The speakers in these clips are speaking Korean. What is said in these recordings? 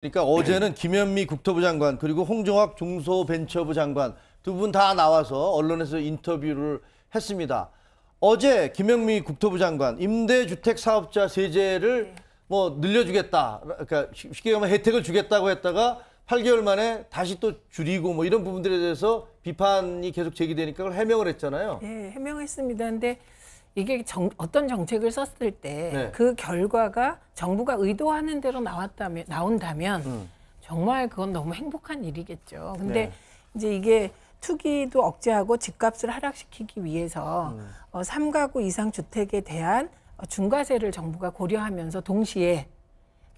그러니까 어제는 김현미 국토부 장관 그리고 홍정학 중소벤처부 장관 두 분 다 나와서 언론에서 인터뷰를 했습니다. 어제 김현미 국토부 장관 임대주택 사업자 세제를 뭐 늘려주겠다. 그러니까 쉽게 말하면 혜택을 주겠다고 했다가 8개월 만에 다시 또 줄이고 뭐 이런 부분들에 대해서 비판이 계속 제기되니까 그걸 해명을 했잖아요. 네, 해명했습니다. 근데 이게 어떤 정책을 썼을 때 그 네. 결과가 정부가 의도하는 대로 나온다면 정말 그건 너무 행복한 일이겠죠. 근데 네. 이제 이게 투기도 억제하고 집값을 하락시키기 위해서 3가구 이상 주택에 대한 중과세를 정부가 고려하면서 동시에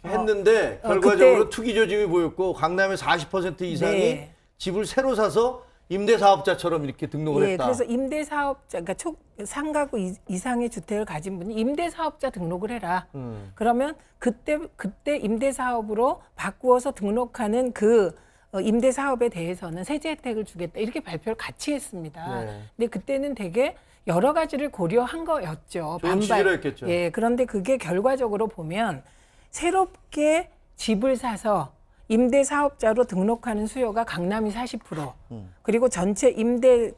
했는데 결과적으로 그때, 투기 조짐이 보였고 강남의 40% 이상이 네. 집을 새로 사서 임대사업자처럼 이렇게 등록을 했다. 그래서 임대사업자, 그러니까 상가구 이상의 주택을 가진 분이 임대사업자 등록을 해라. 그러면 그때 임대사업으로 바꾸어서 등록하는 그 임대사업에 대해서는 세제 혜택을 주겠다. 이렇게 발표를 같이 했습니다. 네. 근데 그때는 되게 여러 가지를 고려한 거였죠. 좋은 취지로 했겠죠. 예, 그런데 그게 결과적으로 보면 새롭게 집을 사서 임대사업자로 등록하는 수요가 강남이 40%, 그리고 전체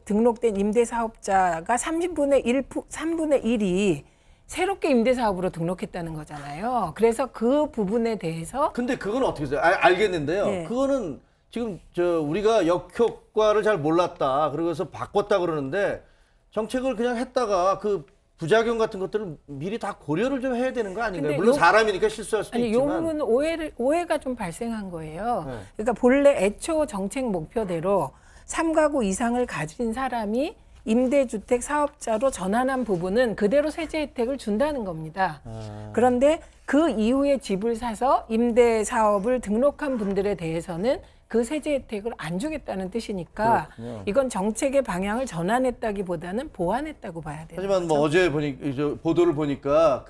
등록된 임대사업자가 3분의 1이 새롭게 임대사업으로 등록했다는 거잖아요. 그래서 그 부분에 대해서 근데 그건 어떻게 해요? 알겠는데요. 네. 그거는 지금 우리가 역효과를 잘 몰랐다. 그래서 바꿨다 그러는데 정책을 그냥 했다가 그 부작용 같은 것들을 미리 다 고려를 좀 해야 되는 거 아닌가요? 물론 사람이니까 실수할 수도 있지만. 이 부분은 오해가 좀 발생한 거예요. 네. 그러니까 본래 애초 정책 목표대로 3가구 이상을 가진 사람이 임대주택 사업자로 전환한 부분은 그대로 세제 혜택을 준다는 겁니다. 그런데 그 이후에 집을 사서 임대사업을 등록한 분들에 대해서는 그 세제 혜택을 안 주겠다는 뜻이니까 그렇군요. 이건 정책의 방향을 전환했다기보다는 보완했다고 봐야 돼요. 하지만 뭐 어제 보도를 보니까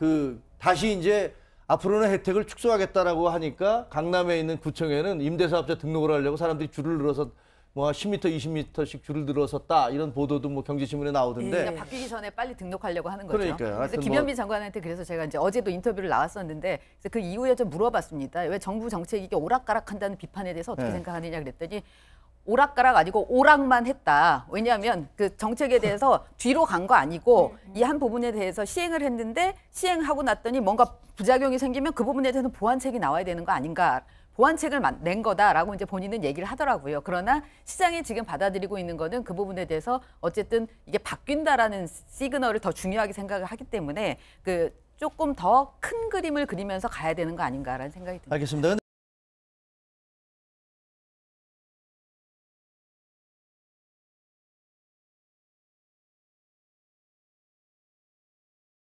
다시 이제 앞으로는 혜택을 축소하겠다라고 하니까 강남에 있는 구청에는 임대사업자 등록을 하려고 사람들이 줄을 늘어서 뭐 10m, 20m씩 줄을 늘어섰다 이런 보도도 뭐 경제신문에 나오던데. 그러니까 바뀌기 전에 빨리 등록하려고 하는 거죠. 그러니까요. 그래서 김현미 장관한테 그래서 제가 이제 어제도 인터뷰를 나왔었는데 그래서 그 이후에 좀 물어봤습니다. 왜 정부 정책이 이게 오락가락한다는 비판에 대해서 어떻게 생각하느냐 그랬더니 오락가락 아니고 오락만 했다. 왜냐하면 그 정책에 대해서 뒤로 간 거 아니고 이 한 부분에 대해서 시행을 했는데 시행하고 났더니 뭔가 부작용이 생기면 그 부분에 대해서는 보완책이 나와야 되는 거 아닌가. 보완책을 낸 거다라고 이제 본인은 얘기를 하더라고요. 그러나 시장이 지금 받아들이고 있는 거는 그 부분에 대해서 어쨌든 이게 바뀐다라는 시그널을 더 중요하게 생각을 하기 때문에 조금 더 큰 그림을 그리면서 가야 되는 거 아닌가라는 생각이 듭니다. 알겠습니다.